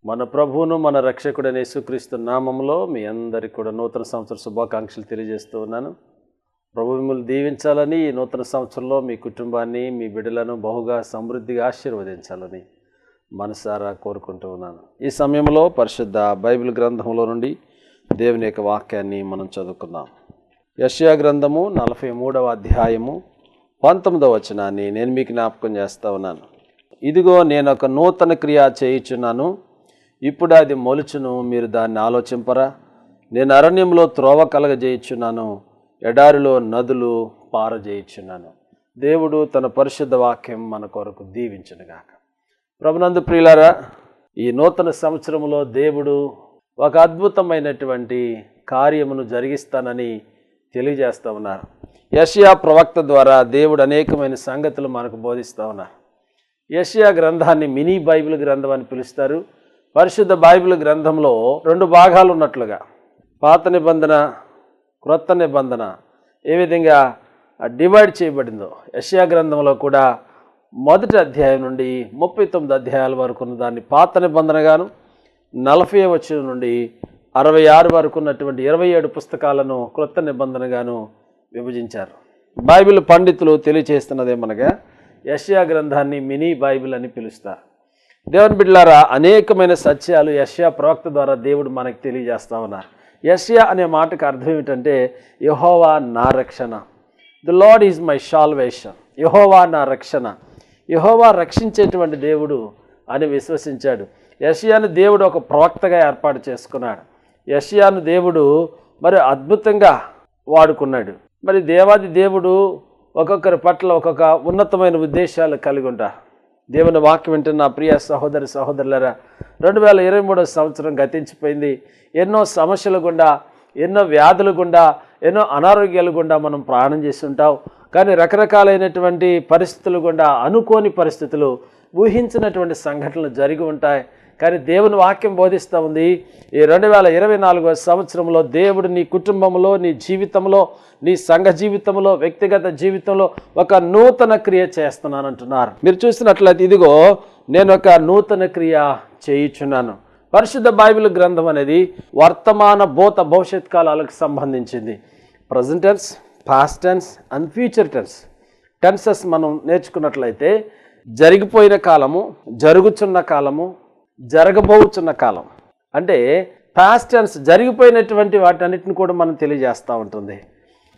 మన ప్రభువును మన రక్షకుడైన యేసుక్రీస్తు నామములో మీ అందరికీ కూడా నూతన సంవత్సర శుభాకాంక్షలు తెలియజేస్తూ ఉన్నాను. ప్రభు మిమ్మల్ని దీవించాలని, ఈ నూతన సంవత్సరంలో మీ కుటుంబాన్ని, మీ బిడ్డలను బహుగా సమృద్ధిగా ఆశీర్వదించాలని మనసారా కోరుకుంటూ ఉన్నాను. ఈ సమయంలో పరిశుద్ధ బైబిల్ గ్రంథంలో నుండి దేవుని యొక్క వాక్యాన్ని మనం చదువుకుందాం. యెషయా గ్రంథము 43వ అధ్యాయము 19వ వచనాన్ని నేను మీకు జ్ఞాపకం చేస్తూ ఉన్నాను. ఇదిగో నేను ఒక నూతన క్రియ చేయుచున్నాను, ఇప్పుడు అది మొలుచును, మీరు దాన్ని ఆలోచింపరా? నేను అరణ్యంలో త్రోవ కలగజేయుచున్నాను, ఎడారిలో నదులు పారజేయుచున్నాను. దేవుడు తన పరిశుద్ధ వాక్యం మన కొరకు దీవించునుగాక. ప్రభునందు ప్రియులారా, ఈ నూతన సంవత్సరంలో దేవుడు ఒక అద్భుతమైనటువంటి కార్యమును జరిగిస్తానని తెలియజేస్తూ ఉన్నారు. యెషయా ప్రవక్త ద్వారా దేవుడు అనేకమైన సంగతులు మనకు బోధిస్తూ ఉన్నారు. యెషయా గ్రంథాన్ని మినీ బైబిల్ గ్రంథం అని పిలుస్తారు. పరిశుద్ధ బైబిల్ గ్రంథంలో 2 భాగాలు ఉన్నట్లుగా పాత నిబంధన, క్రొత్త నిబంధన ఏ విధంగా డివైడ్ చేయబడిందో, యెషయా గ్రంథంలో కూడా మొదటి అధ్యాయం నుండి 39 అధ్యాయాల వరకు ఉన్న దాన్ని పాత నిబంధనగాను, 40వ వచనం నుండి 66 వరకు ఉన్నటువంటి 27 పుస్తకాలను క్రొత్త నిబంధనగాను విభజించారు. బైబిల్ పండితులు తెలియచేస్తున్నదేమనగా యెషయా గ్రంథాన్ని మినీ బైబిల్ అని పిలుస్తారు. దేవుని బిడ్డలారా, అనేకమైన సత్యాలు యెషయా ప్రవక్త ద్వారా దేవుడు మనకు తెలియజేస్తా ఉన్నారు. యెషయా అనే మాటకు అర్థం ఏమిటంటే యెహోవా నా రక్షణ. The Lord is my salvation. యెహోవా నా రక్షణ. యెహోవా రక్షించేటువంటి దేవుడు అని విశ్వసించాడు. యెషయాను దేవుడు ఒక ప్రవక్తగా ఏర్పాటు చేసుకున్నాడు. యెషయాను దేవుడు మరి అద్భుతంగా వాడుకున్నాడు. మరి దేవాది దేవుడు ఒక్కొక్కరి పట్ల ఒక్కొక్క ఉన్నతమైన ఉద్దేశాలు కలిగి ఉంటారు. దేవుని వాక్యం వింటున్న ప్రియ సహోదరి సహోదరులారా, 2023 సంవత్సరం గతించిపోయింది. ఎన్నో సమస్యల గుండా, ఎన్నో వ్యాధుల గుండా, ఎన్నో అనారోగ్యాల గుండా మనం ప్రయాణం చేసి ఉంటాం. కానీ రకరకాలైనటువంటి పరిస్థితులు గుండా, అనుకోని పరిస్థితులు, ఊహించినటువంటి సంఘటనలు జరిగి ఉంటాయి. కానీ దేవుని వాక్యం బోధిస్తూ ఉంది, ఈ 2024వ సంవత్సరంలో దేవుడు నీ కుటుంబంలో, నీ జీవితంలో, నీ సంఘ జీవితంలో, వ్యక్తిగత జీవితంలో ఒక నూతన క్రియ చేస్తున్నానంటున్నారు. మీరు చూసినట్లయితే ఇదిగో నేను ఒక నూతన క్రియ చేయుచున్నాను. పరిశుద్ధ బైబిల్ గ్రంథం అనేది వర్తమాన, భూత, భవిష్యత్ కాలాలకు సంబంధించింది. Present tense, past tense and future tense. Tenses మనం నేర్చుకున్నట్లయితే జరిగిపోయిన కాలము, జరుగుచున్న కాలము, జరగబోచున్న కాలం. అంటే పాస్ట్ టెన్స్ జరిగిపోయినటువంటి వాటన్నిటిని కూడా మనం తెలియజేస్తూ ఉంటుంది.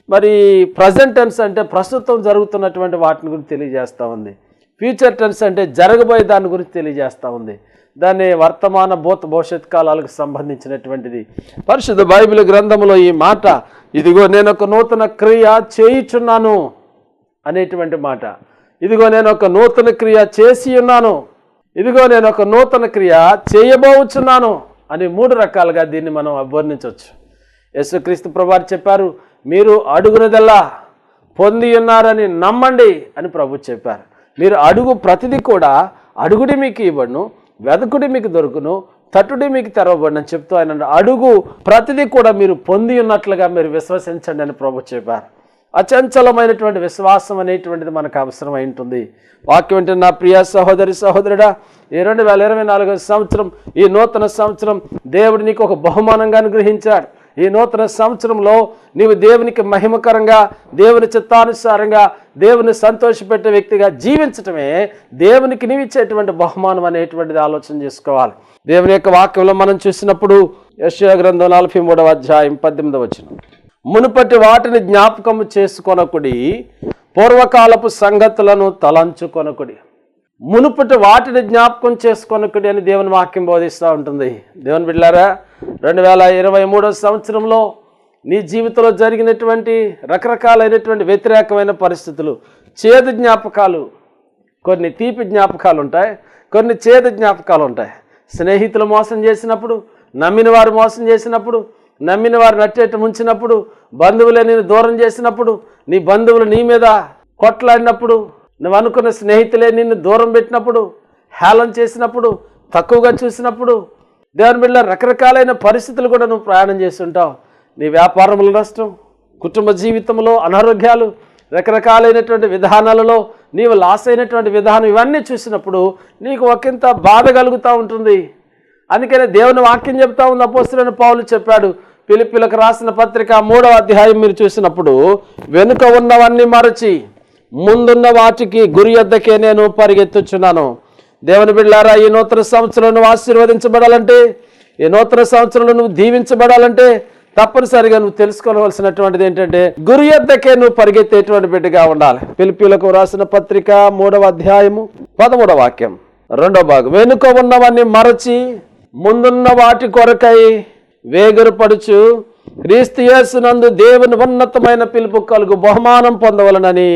మరి ప్రజెంట్ టెన్స్ అంటే ప్రస్తుతం జరుగుతున్నటువంటి వాటిని గురించి తెలియజేస్తూ ఉంది. ఫ్యూచర్ టెన్స్ అంటే జరగబోయే దాని గురించి తెలియజేస్తూ ఉంది. దాన్ని వర్తమాన, భూత, భవిష్యత్ కాలాలకు సంబంధించినటువంటిది. పరిశుద్ధ బైబిల్ గ్రంథంలో ఈ మాట, ఇదిగో నేను ఒక నూతన క్రియ చేయుచున్నాను అనేటువంటి మాట, ఇదిగో నేను ఒక నూతన క్రియ చేసి ఉన్నాను, ఇదిగో నేను ఒక నూతన క్రియ చేయబోచున్నాను అని 3 రకాలుగా దీన్ని మనం అభివర్ణించవచ్చు. యేసుక్రీస్తు ప్రభువారు చెప్పారు, మీరు అడుగునదల్లా పొంది ఉన్నారని నమ్మండి అని ప్రభు చెప్పారు. మీరు అడుగు ప్రతిదీ కూడా అడుగుడి మీకు ఇవ్వబడును, వెదకుడి మీకు దొరుకును, తట్టుడి మీకు తెరవబడును అని చెప్తూ ఆయన అడుగు ప్రతిదీ కూడా మీరు పొంది ఉన్నట్లుగా మీరు విశ్వసించండి అని ప్రభు చెప్పారు. అచంచలమైనటువంటి విశ్వాసం అనేటువంటిది మనకు అవసరమై ఉంటుంది. వాక్యం అంటే నా ప్రియ సహోదరి సహోదరుడా, ఈ 2024 సంవత్సరం, ఈ నూతన సంవత్సరం దేవుడు నీకు ఒక బహుమానంగా అనుగ్రహించాడు. ఈ నూతన సంవత్సరంలో నీవు దేవునికి మహిమకరంగా, దేవుని చిత్తానుసారంగా, దేవుని సంతోషపెట్టే వ్యక్తిగా జీవించటమే దేవునికి నీవు ఇచ్చేటువంటి బహుమానం అనేటువంటిది ఆలోచన చేసుకోవాలి. దేవుని యొక్క వాక్యంలో మనం చూసినప్పుడు యెషయా గ్రంథం 43వ అధ్యాయం 18వ వచనం, మునుపటి వాటిని జ్ఞాపకము చేసుకొనకుడి, పూర్వకాలపు సంగతులను తలంచుకొనకుడి. మునుపటి వాటిని జ్ఞాపకం చేసుకొనకుడి అని దేవుని వాక్యం బోధిస్తూ ఉంటుంది. దేవుని బిడ్డలారా, 2023 సంవత్సరంలో నీ జీవితంలో జరిగినటువంటి రకరకాలైనటువంటి వ్యతిరేకమైన పరిస్థితులు, చేదు జ్ఞాపకాలు, కొన్ని తీపి జ్ఞాపకాలు ఉంటాయి, కొన్ని చేదు జ్ఞాపకాలు ఉంటాయి. స్నేహితులు మోసం చేసినప్పుడు, నమ్మిన వారు మోసం చేసినప్పుడు, నమ్మిన వారు నట్టేట ముంచినప్పుడు, బంధువులే నేను దూరం చేసినప్పుడు, నీ బంధువులు నీ మీద కొట్లాడినప్పుడు, నువ్వు అనుకున్న స్నేహితులే నిన్ను దూరం పెట్టినప్పుడు, హేళన చేసినప్పుడు, తక్కువగా చూసినప్పుడు, దేవుని బిడ్డ రకరకాలైన పరిస్థితులు కూడా నువ్వు ప్రయాణం చేస్తుంటావు. నీ వ్యాపారంలో నష్టం, కుటుంబ జీవితంలో అనారోగ్యాలు, రకరకాలైనటువంటి విధానాలలో నీవు లాస్ అయినటువంటి విధానం, ఇవన్నీ చూసినప్పుడు నీకు ఒకంత బాధ కలుగుతూ ఉంటుంది. అందుకనే దేవుని వాక్యం చెప్తా ఉంది. అపోస్తలుడైన పౌలు చెప్పాడు ఫిలిప్పీయులకు రాసిన పత్రిక 3వ అధ్యాయం మీరు చూసినప్పుడు, వెనుక ఉన్నవన్నీ మరచి ముందున్న వాటికి గురి యొద్దకే నేను పరిగెత్తుచున్నాను. దేవుని బిడ్డలారా, ఈ నూతన సంవత్సరం నువ్వు ఆశీర్వదించబడాలంటే, ఈ నూతన సంవత్సరంలో నువ్వు దీవించబడాలంటే తప్పనిసరిగా నువ్వు తెలుసుకోవాల్సినటువంటిది ఏంటంటే, గురి యొద్దకే నువ్వు పరిగెత్తేటువంటి బిడ్డగా ఉండాలి. ఫిలిప్పీయులకు రాసిన పత్రిక 3వ అధ్యాయము 13వ వాక్యం 2వ భాగం, వెనుక ఉన్నవన్నీ మరచి ముందున్న వాటి కొరకై వేగిరపడుచు క్రీస్తు యేసునందు దేవుని ఉన్నతమైన పిలుపు కలుగు బహుమానం పొందవలనని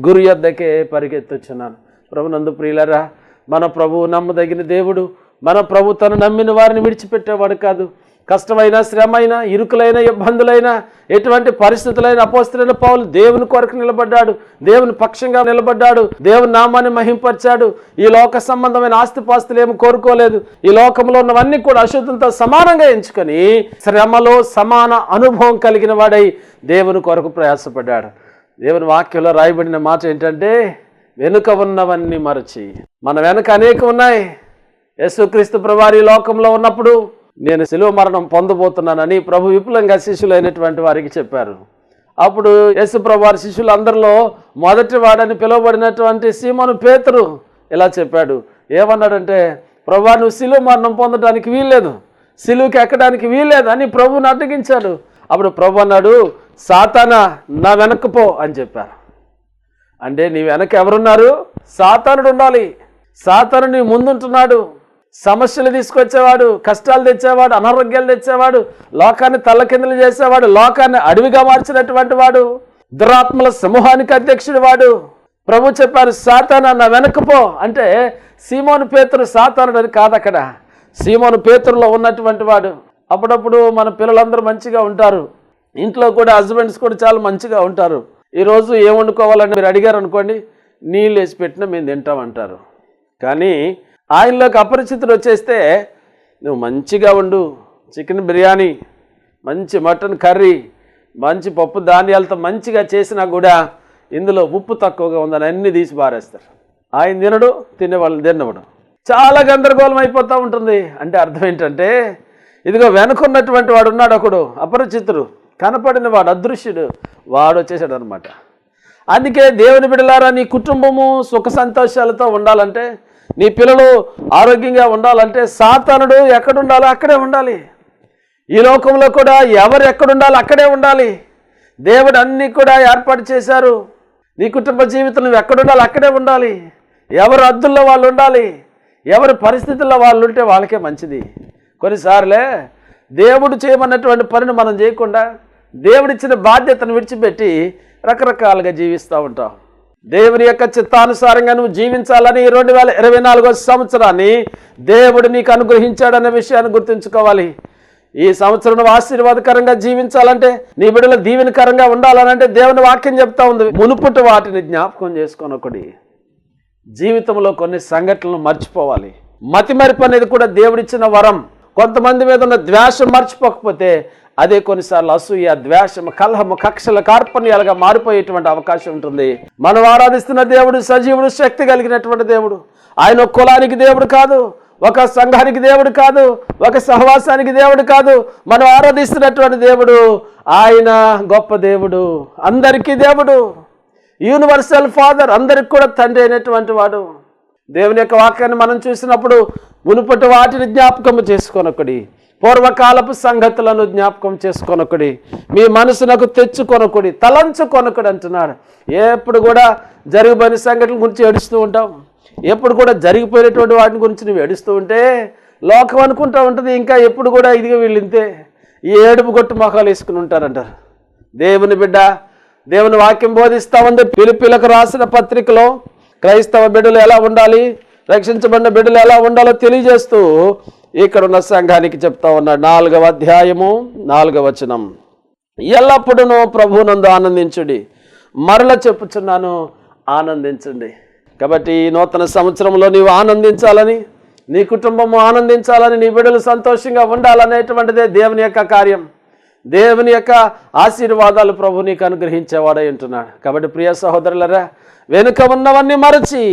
గురి యొద్దకే పరిగెత్తుచున్నాను. ప్రభునందు ప్రియులారా, మన ప్రభువు నమ్మదగిన దేవుడు. మన ప్రభు తను నమ్మిన వారిని విడిచిపెట్టేవాడు కాదు. కష్టమైన, శ్రమైన, ఇరుకులైన, ఇబ్బందులైన, ఎటువంటి పరిస్థితులైన అపోస్తలుడైన పౌలు దేవుని కొరకు నిలబడ్డాడు, దేవుని పక్షంగా నిలబడ్డాడు, దేవుని నామాన్ని మహింపరిచాడు. ఈ లోక సంబంధమైన ఆస్తిపాస్తులు ఏమి కోరుకోలేదు. ఈ లోకంలో ఉన్నవన్నీ కూడా అశుద్ధంతో సమానంగా ఎంచుకొని శ్రమలో సమాన అనుభవం కలిగిన వాడై దేవుని కొరకు ప్రయాసపడ్డాడు. దేవుని వాక్యంలో రాయబడిన మాట ఏంటంటే, వెనుక ఉన్నవన్నీ మరచి. మన వెనుక అనేక ఉన్నాయి. యేసుక్రీస్తు ప్రభువారు ఈ లోకంలో ఉన్నప్పుడు నేను శిలువ మరణం పొందబోతున్నానని ప్రభు విపులంగా శిష్యులైనటువంటి వారికి చెప్పారు. అప్పుడు యేసు ప్రభువారి శిష్యులు అందరిలో మొదటి వాడని పిలువబడినటువంటి సీమోను పేతురు ఇలా చెప్పాడు. ఏమన్నాడంటే, ప్రభువా, నువ్వు శిలువ మరణం పొందడానికి వీల్లేదు, శిలువకి ఎక్కడానికి వీల్లేదు అని ప్రభువుని అడ్డగించాడు. అప్పుడు ప్రభు అన్నాడు, సాతానా నా వెనక్కు పో అని చెప్పారు. అంటే నీ వెనక ఎవరున్నారు? సాతానుడు ఉండాలి. సాతాను నీ ముందుంటున్నాడు. సమస్యలు తీసుకొచ్చేవాడు, కష్టాలు తెచ్చేవాడు, అనారోగ్యాలు తెచ్చేవాడు, లోకాన్ని తల్లకిందులు చేసేవాడు, లోకాన్ని అడవిగా మార్చినటువంటి వాడు, దురాత్మల సమూహానికి అధ్యక్షుడు వాడు. ప్రభు చెప్పారు, సాతానా నా వెనక్కు పో అంటే సీమోను పేతురు సాతానుడు అని కాదు, అక్కడ సీమోను పేతురులో ఉన్నటువంటి వాడు. అప్పుడప్పుడు మన పిల్లలందరూ మంచిగా ఉంటారు, ఇంట్లో కూడా హస్బెండ్స్ కూడా చాలా మంచిగా ఉంటారు. ఈరోజు ఏం వండుకోవాలని మీరు అడిగారు అనుకోండి, నీళ్ళు వేసి పెట్టినా మేము తింటామంటారు. కానీ ఆయనలోకి అపరిచితుడు వచ్చేస్తే, నువ్వు మంచిగా ఉండు, చికెన్ బిర్యానీ, మంచి మటన్ కర్రీ, మంచి పప్పు ధాన్యాలతో మంచిగా చేసినా కూడా ఇందులో ఉప్పు తక్కువగా ఉందని అన్నీ తీసి పారేస్తారు. ఆయన తినడు, తినేవాళ్ళని తినవడం. చాలా గందరగోళం అయిపోతూ ఉంటుంది. అంటే అర్థం ఏంటంటే, ఇదిగో వెనుకున్నటువంటి వాడు ఉన్నాడు, ఒకడు అపరిచితుడు, కనపడిన వాడు, అదృశ్యుడు, వాడు వచ్చేసాడు అనమాట. అందుకే దేవుని బిడ్డలారా, నీ కుటుంబము సుఖ సంతోషాలతో ఉండాలంటే, నీ పిల్లలు ఆరోగ్యంగా ఉండాలంటే సాతానుడు ఎక్కడుండాలో అక్కడే ఉండాలి. ఈ లోకంలో కూడా ఎవరు ఎక్కడుండాలో అక్కడే ఉండాలి. దేవుడు అన్నీ కూడా ఏర్పాటు చేశారు. నీ కుటుంబ జీవితం నువ్వు ఎక్కడుండాలో అక్కడే ఉండాలి. ఎవరు అద్దుల్లో వాళ్ళు ఉండాలి. ఎవరి పరిస్థితుల్లో వాళ్ళు ఉంటే వాళ్ళకే మంచిది. కొన్నిసార్లే దేవుడు చేయమన్నటువంటి పనిని మనం చేయకుండా దేవుడిచ్చిన బాధ్యతను విడిచిపెట్టి రకరకాలుగా జీవిస్తూ ఉంటాం. దేవుని యొక్క చిత్తానుసారంగా నువ్వు జీవించాలని 2024వ సంవత్సరాన్ని దేవుడు నీకు అనుగ్రహించాడన్న విషయాన్ని గుర్తుంచుకోవాలి. ఈ సంవత్సరం నువ్వు ఆశీర్వాదకరంగా జీవించాలంటే, నీ బిడ్డలు దీవెనకరంగా ఉండాలనంటే దేవుని వాక్యం చెప్తా ఉంది, మునుపుటి వాటిని జ్ఞాపకం చేసుకొనొకటి. జీవితంలో కొన్ని సంఘటనలు మర్చిపోవాలి. మతిమరుపు అనేది కూడా దేవుడిచ్చిన వరం. కొంతమంది మీద ఉన్న ద్వేషం మర్చిపోకపోతే అదే కొన్నిసార్లు అసూయ, ద్వేషము, కలహము, కక్షల కార్పణ్యాలుగా మారిపోయేటువంటి అవకాశం ఉంటుంది. మనం ఆరాధిస్తున్న దేవుడు సజీవుడు, శక్తి కలిగినటువంటి దేవుడు. ఆయన ఒక కులానికి దేవుడు కాదు, ఒక సంఘానికి దేవుడు కాదు, ఒక సహవాసానికి దేవుడు కాదు. మనం ఆరాధిస్తున్నటువంటి దేవుడు ఆయన గొప్ప దేవుడు, అందరికీ దేవుడు, యూనివర్సల్ ఫాదర్, అందరికి కూడా తండ్రి అయినటువంటి వాడు. దేవుని యొక్క వాక్యాన్ని మనం చూసినప్పుడు మునుపటి వాటిని జ్ఞాపకం చేసుకొనొకడి, పూర్వకాలపు సంగతులను జ్ఞాపకం చేసుకొనొకడి, మీ మనసునకు తెచ్చుకొనొకడి, తలంచుకొనొకడి అంటున్నాడు. ఎప్పుడు కూడా జరిగిపోయిన సంఘటనల గురించి ఏడుస్తూ ఉంటాం. ఎప్పుడు కూడా జరిగిపోయినటువంటి వాటిని గురించి నువ్వు ఏడుస్తూ ఉంటే లోకం అనుకుంటూ ఉంటుంది, ఇంకా ఎప్పుడు కూడా ఇదిగా వీళ్ళు ఇంతే, ఈ ఏడుపు గొట్టు మొఖాలు వేసుకుని ఉంటారంటారు. దేవుని బిడ్డ, దేవుని వాక్యం బోధిస్తూ ఉంది. ఫిలిప్పీయులకు రాసిన పత్రికలో క్రైస్తవ బిడ్డలు ఎలా ఉండాలి, రక్షించబడిన బిడ్డలు ఎలా ఉండాలో తెలియజేస్తూ ఇక్కడ ఉన్న సంఘానికి చెప్తా ఉన్నాడు. 4వ అధ్యాయము 4వ వచనం, ఎల్లప్పుడూ ప్రభువునందు ఆనందించుడి, మరల చెప్పుచున్నాను ఆనందించండి. కాబట్టి ఈ నూతన సంవత్సరంలో నీవు ఆనందించాలని, నీ కుటుంబము ఆనందించాలని, నీ బిడ్డలు సంతోషంగా ఉండాలనేటువంటిదే దేవుని యొక్క కార్యం. దేవుని యొక్క ఆశీర్వాదాలు ప్రభు నీకు అనుగ్రహించేవాడై ఉంటున్నాడు. కాబట్టి ప్రియ సహోదరులరా, వెనుక ఉన్నవన్నీ మరచి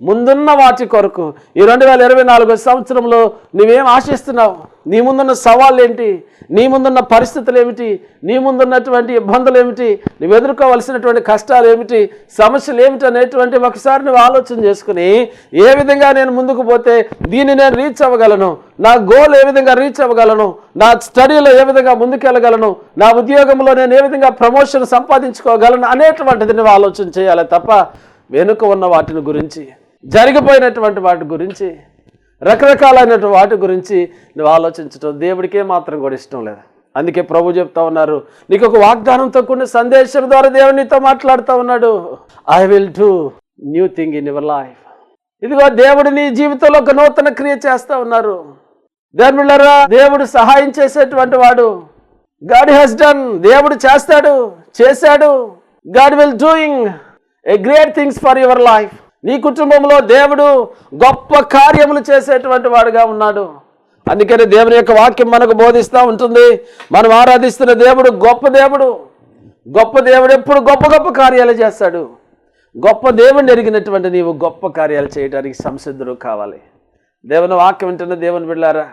ముందున్న వాటి కొరకు ఈ 2024 సంవత్సరంలో నువ్వేం ఆశిస్తున్నావు? నీ ముందున్న సవాళ్ళు ఏంటి? నీ ముందున్న పరిస్థితులు ఏమిటి? నీ ముందున్నటువంటి ఇబ్బందులు ఏమిటి? నువ్వు ఎదుర్కోవలసినటువంటి కష్టాలు ఏమిటి? సమస్యలు ఏమిటి అనేటువంటి ఒకసారి నువ్వు ఆలోచన చేసుకుని, ఏ విధంగా నేను ముందుకు పోతే దీన్ని నేను రీచ్ అవ్వగలను, నా గోల్ ఏ విధంగా రీచ్ అవ్వగలను, నా స్టడీలో ఏ విధంగా ముందుకెళ్ళగలను, నా ఉద్యోగంలో నేను ఏ విధంగా ప్రమోషన్ సంపాదించుకోగలను అనేటువంటిది నువ్వు ఆలోచన చేయాలి తప్ప వెనుక ఉన్న వాటిని గురించి, జరిగిపోయినటువంటి వాటి గురించి, రకరకాలైనటువంటి వాటి గురించి నువ్వు ఆలోచించడం దేవుడికే మాత్రం కూడా ఇష్టం లేదు. అందుకే ప్రభు చెప్తా ఉన్నారు, నీకు ఒక వాగ్దానంతో కూడిన సందేశం ద్వారా దేవుడు నీతో మాట్లాడుతూ ఉన్నాడు. I will do new thing in your life. ఇదిగో దేవుడు నీ జీవితంలో ఒక నూతన క్రియ చేస్తూ ఉన్నారు. దేవుళ్ళరా, దేవుడు సహాయం చేసేటువంటి వాడు. గాడ్ హ్యాస్ డన్, దేవుడు చేశాడు. God will doing a great things for your life. నీ కుటుంబంలో దేవుడు గొప్ప కార్యములు చేసేటువంటి వాడుగా ఉన్నాడు. అందుకని దేవుని యొక్క వాక్యం మనకు బోధిస్తూ ఉంటుంది. మనం ఆరాధిస్తున్న దేవుడు గొప్ప దేవుడు. ఎప్పుడు గొప్ప గొప్ప కార్యాలు చేస్తాడు. గొప్ప దేవుడిని ఎరిగినటువంటి నీవు గొప్ప కార్యాలు చేయడానికి సంసిద్ధుడు కావాలి. దేవుని వాక్యం వింటున్న దేవుని బిడ్డలారా,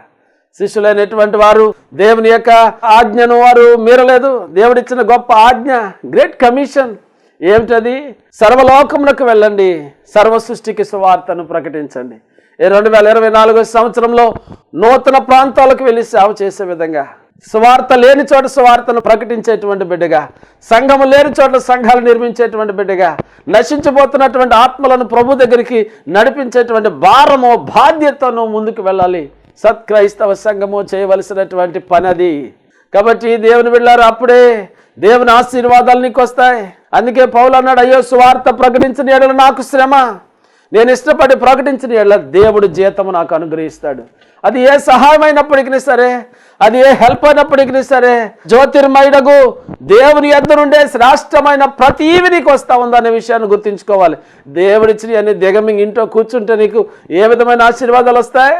శిష్యులైనటువంటి వారు దేవుని యొక్క ఆజ్ఞను వారు మీరలేదు. దేవుడిచ్చిన గొప్ప ఆజ్ఞ, గ్రేట్ కమిషన్ ఏమిటది? సర్వలోకములకు వెళ్ళండి, సర్వ సృష్టికి సువార్తను ప్రకటించండి. 2024 సంవత్సరంలో నూతన ప్రాంతాలకు వెళ్ళి సేవ చేసే విధంగా, సువార్త లేని చోట సువార్తను ప్రకటించేటువంటి బిడ్డగా, సంఘము లేని చోట సంఘాలు నిర్మించేటువంటి బిడ్డగా, నశించిపోతున్నటువంటి ఆత్మలను ప్రభు దగ్గరికి నడిపించేటువంటి భారము, బాధ్యతను ముందుకు వెళ్ళాలి. సత్క్రైస్తవ సంఘము చేయవలసినటువంటి పని అది. కాబట్టి దేవుని బిడ్డలారా, అప్పుడే దేవుని ఆశీర్వాదాలు నీకు వస్తాయి. అందుకే పౌలు అన్నాడు, అయ్యో సువార్త ప్రకటించిన యెడల నాకు శ్రమ, నేను ఇష్టపడి ప్రకటించిన యెడల దేవుడు జీతము నాకు అనుగ్రహిస్తాడు. అది ఏ సహాయమైనప్పటికీ సరే, అది ఏ హెల్ప్ అయినప్పటికీ సరే, జ్యోతిర్మయుడగు దేవుని యొద్ద నుండే శ్రేష్టమైన ప్రతి ఈవి నీకు వస్తూ ఉందనే విషయాన్ని గుర్తుంచుకోవాలి. దేవుడిచ్చిన అన్ని దిగమింగ్ ఇంట్లో కూర్చుంటే నీకు ఏ విధమైన ఆశీర్వాదాలు వస్తాయి?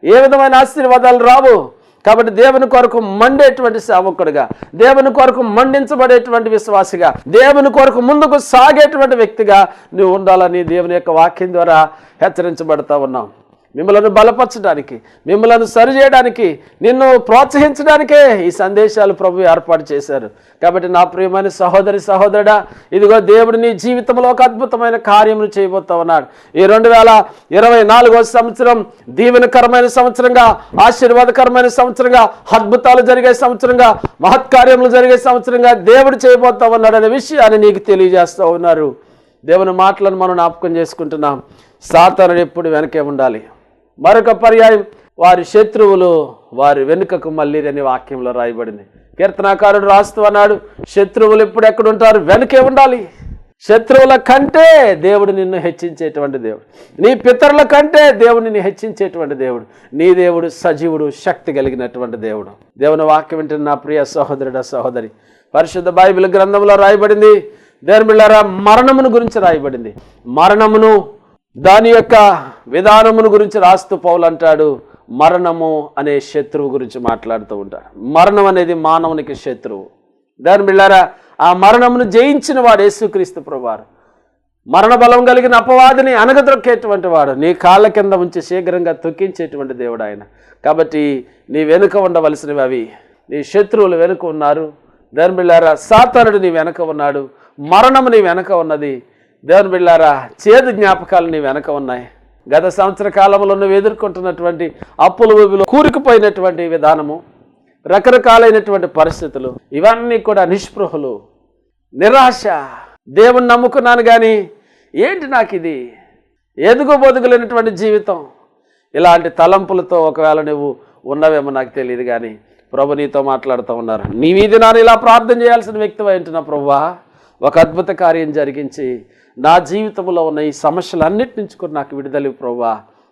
ఏ విధమైన ఆశీర్వాదాలు రావు. కాబట్టి దేవుని కొరకు మండేటువంటి సేవకుడిగా, దేవుని కొరకు మండించబడేటువంటి విశ్వాసిగా, దేవుని కొరకు ముందుకు సాగేటువంటి వ్యక్తిగా నువ్వు ఉండాలని దేవుని యొక్క వాక్యం ద్వారా హెచ్చరించబడతా ఉన్నాం. మిమ్మల్ని బలపరచడానికి, మిమ్మల్ని సరిచేయడానికి, నిన్ను ప్రోత్సహించడానికే ఈ సందేశాలు ప్రభు ఏర్పాటు చేశారు. కాబట్టి నా ప్రియమైన సహోదరుడా, ఇదిగో దేవుడు నీ జీవితంలో ఒక అద్భుతమైన కార్యములు చేయబోతా ఉన్నాడు. ఈ 2024 సంవత్సరం దీవెనకరమైన సంవత్సరంగా, ఆశీర్వాదకరమైన సంవత్సరంగా, అద్భుతాలు జరిగే సంవత్సరంగా, మహత్కార్యములు జరిగే సంవత్సరంగా దేవుడు చేయబోతా ఉన్నాడు అనే విషయాన్ని నీకు తెలియజేస్తూ ఉన్నారు. దేవుని మాటలను మనం జ్ఞాపకం చేసుకుంటున్నాం. సాతానుడు ఎప్పుడు వెనకే ఉండాలి. మరొక పర్యాయం, వారి శత్రువులు వారి వెనుకకు మళ్ళీరని వాక్యంలో రాయబడింది. కీర్తనాకారుడు రాస్తూ అన్నాడు, శత్రువులు ఎప్పుడు ఎక్కడుంటారు? వెనకే ఉండాలి. శత్రువుల కంటే దేవుడు నిన్ను హెచ్చించేటువంటి దేవుడు, నీ పితరుల కంటే దేవుడు నిన్ను హెచ్చించేటువంటి దేవుడు. నీ దేవుడు సజీవుడు, శక్తి కలిగినటువంటి దేవుడు. దేవుని వాక్యం వింటున్న నా ప్రియ సహోదరుడా, సహోదరి, పరిశుద్ధ బైబిల్ గ్రంథంలో రాయబడింది. దేవుని బిడ్డలారా, మరణమును గురించి రాయబడింది. మరణమును, దాని యొక్క విధానమును గురించి రాస్తూ పౌలు అంటాడు, మరణము అనే శత్రువు గురించి మాట్లాడుతూ ఉంటాడు. మరణం అనేది మానవునికి శత్రువు. దేవుని బిడ్డలారా, ఆ మరణమును జయించిన వాడు యేసుక్రీస్తు ప్రభువారు. మరణ బలం కలిగిన అపవాదిని అనగదొక్కేటువంటి వాడు, నీ కాళ్ళ కింద ఉంచి శీఘ్రంగా తొక్కించేటువంటి దేవుడు ఆయన. కాబట్టి నీ వెనుక ఉండవలసినవి అవి. నీ శత్రువులు వెనుక ఉన్నారు. దేవుని బిడ్డలారా, సాతానుడు నీ వెనక ఉన్నాడు. మరణము నీ వెనక ఉన్నది. దేవుని బిడ్డలారా, చేదు జ్ఞాపకాలు నీ వెనక ఉన్నాయి. గత సంవత్సర కాలంలో నువ్వు ఎదుర్కొంటున్నటువంటి అప్పుల ఊబిలో కూరుకుపోయినటువంటి విధానము, రకరకాలైనటువంటి పరిస్థితులు, ఇవన్నీ కూడా నిస్పృహలు, నిరాశ. దేవుణ్ణి నమ్ముకున్నాను కానీ ఏంటి నాకు ఇది, ఎదుగు బొదుగులేనటువంటి జీవితం, ఇలాంటి తలంపులతో ఒకవేళ నువ్వు ఉన్నవేమో నాకు తెలియదు. కానీ ప్రభు నీతో మాట్లాడుతూ ఉన్నారు. నీ వీధి నాన్న ఇలా ప్రార్థన చేయాల్సిన వ్యక్తివై ఉంటున్నా, ప్రభువా ఒక అద్భుత కార్యం జరిగించి నా జీవితంలో ఉన్న ఈ సమస్యలన్నిటి నుంచి కూడా నాకు విడుదల ప్రభువా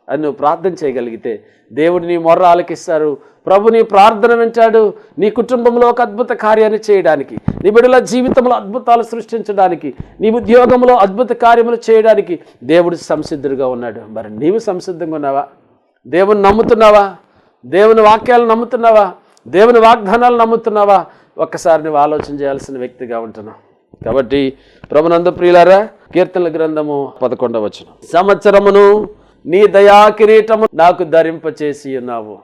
అని నువ్వు ప్రార్థన చేయగలిగితే దేవుడు నీ మొర్ర ఆలకిస్తారు. ప్రభు నీ ప్రార్థన వింటాడు. నీ కుటుంబంలో ఒక అద్భుత కార్యాన్ని చేయడానికి, నీ బిడ్డల జీవితంలో అద్భుతాలు సృష్టించడానికి, నీ ఉద్యోగంలో అద్భుత కార్యములు చేయడానికి దేవుడు సంసిద్ధుడుగా ఉన్నాడు. మరి నీవు సంసిద్ధంగా ఉన్నావా? దేవుని నమ్ముతున్నావా? దేవుని వాక్యాలను నమ్ముతున్నావా? దేవుని వాగ్దానాలు నమ్ముతున్నావా? ఒక్కసారి నువ్వు ఆలోచన చేయాల్సిన వ్యక్తిగా ఉంటున్నావు. కాబట్టి ప్రభునందు ప్రియులారా, కీర్తనల గ్రంథము 11వ వచనం. సంవత్సరమును నీ దయా కిరీటము నాకు ధరింపచేసి ఉన్నావు.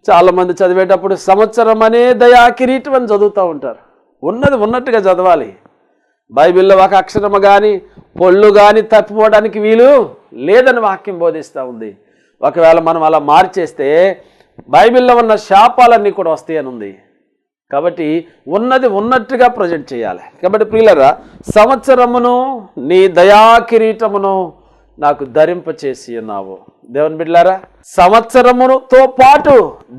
చాలా మంది చదివేటప్పుడు సంవత్సరం అనే దయా కిరీటం అని చదువుతూ ఉంటారు. ఉన్నది ఉన్నట్టుగా చదవాలి. బైబిల్లో ఒక అక్షరము కానీ పొళ్ళు కానీ తప్పిపోవడానికి వీలు లేదని వాక్యం బోధిస్తూ ఉంది. ఒకవేళ మనం అలా మార్చేస్తే బైబిల్లో ఉన్న శాపాలన్నీ కూడా వస్తాయని ఉంది. కాబట్టి ఉన్నది ఉన్నట్టుగా ప్రజెంట్ చేయాలి. కాబట్టి ప్రియులరా, సంవత్సరమును నీ దయా కిరీటమును నాకు ధరింపచేసి ఉన్నావు. దేవుని బిడ్డలారా, సంవత్సరముతో పాటు